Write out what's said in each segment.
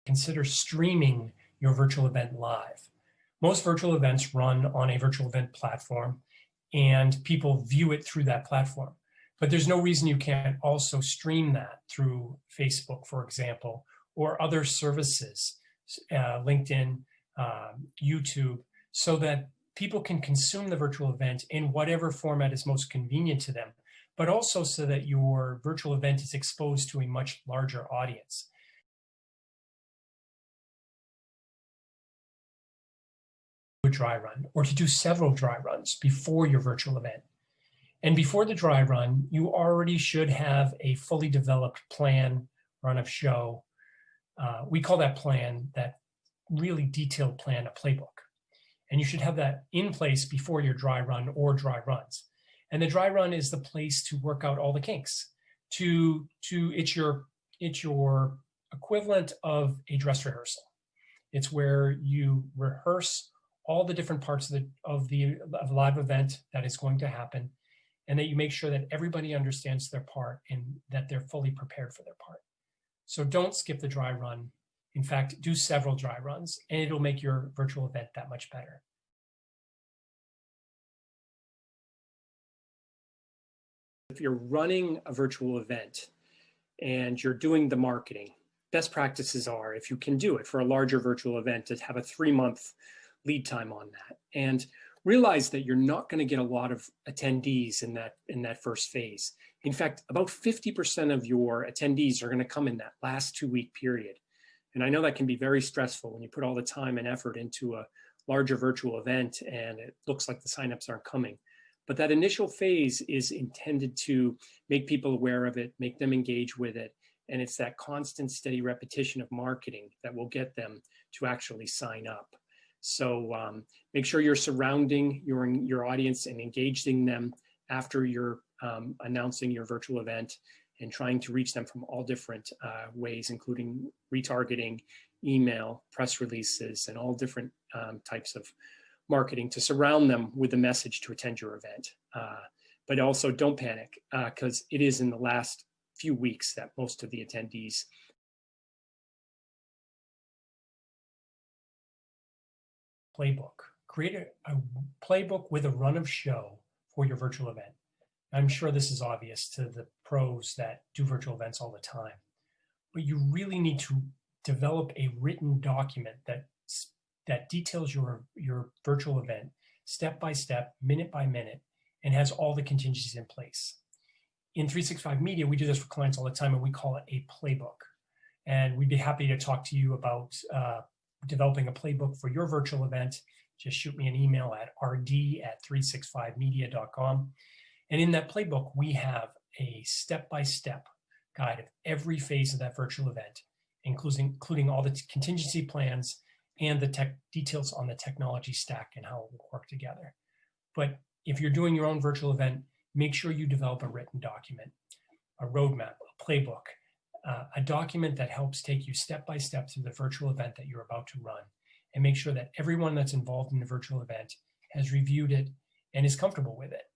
consider streaming your virtual event live. Most virtual events run on a virtual event platform, and people view it through that platform. But there's no reason you can't also stream that through Facebook, for example, or other services, LinkedIn, YouTube, so that people can consume the virtual event in whatever format is most convenient to them, but also so that your virtual event is exposed to a much larger audience. A dry run, or to do several dry runs before your virtual event. And before the dry run, you already should have a fully developed plan, run of show. We call that plan, that really detailed plan, a playbook. And you should have that in place before your dry run or dry runs. And the dry run is the place to work out all the kinks. It's your equivalent of a dress rehearsal. It's where you rehearse all the different parts of the live event that is going to happen, and that you make sure that everybody understands their part and that they're fully prepared for their part. So don't skip the dry run. In fact, do several dry runs, and it'll make your virtual event that much better. If you're running a virtual event and you're doing the marketing, best practices are, if you can do it for a larger virtual event, to have a 3-month lead time on that. And realize that you're not going to get a lot of attendees in that first phase. In fact, about 50% of your attendees are going to come in that last 2-week period. And I know that can be very stressful when you put all the time and effort into a larger virtual event and it looks like the signups aren't coming. But that initial phase is intended to make people aware of it, make them engage with it. And it's that constant, steady repetition of marketing that will get them to actually sign up. So make sure you're surrounding your audience and engaging them after you're announcing your virtual event, and trying to reach them from all different ways, including retargeting, email, press releases, and all different types of marketing to surround them with the message to attend your event. But also don't panic, because it is in the last few weeks that most of the attendees playbook. Create a playbook with a run of show for your virtual event. I'm sure this is obvious to the pros that do virtual events all the time, but you really need to develop a written document that details your virtual event step by step, minute by minute, and has all the contingencies in place. In 365 Media, we do this for clients all the time, and we call it a playbook. And we'd be happy to talk to you about developing a playbook for your virtual event. Just shoot me an email at rd@365media.com. And in that playbook, we have a step-by-step guide of every phase of that virtual event, including all the contingency plans and the details on the technology stack and how it will work together. But if you're doing your own virtual event, make sure you develop a written document, a roadmap, a playbook, a document that helps take you step by step through the virtual event that you're about to run, and make sure that everyone that's involved in the virtual event has reviewed it and is comfortable with it.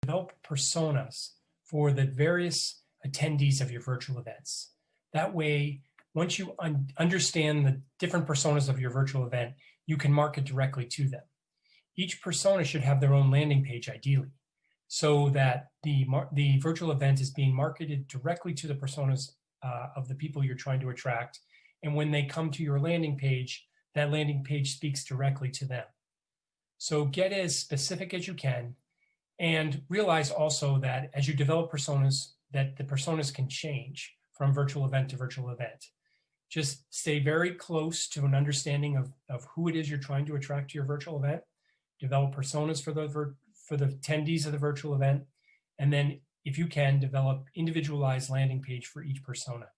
Develop personas for the various attendees of your virtual events. That way, once you understand the different personas of your virtual event, you can market directly to them. Each persona should have their own landing page, ideally, so that the virtual event is being marketed directly to the personas of the people you're trying to attract. And when they come to your landing page, that landing page speaks directly to them. So get as specific as you can, and realize also that as you develop personas, that the personas can change from virtual event to virtual event. Just stay very close to an understanding of who it is you're trying to attract to your virtual event. Develop personas for the attendees of the virtual event. And then, if you can, develop individualized landing page for each persona.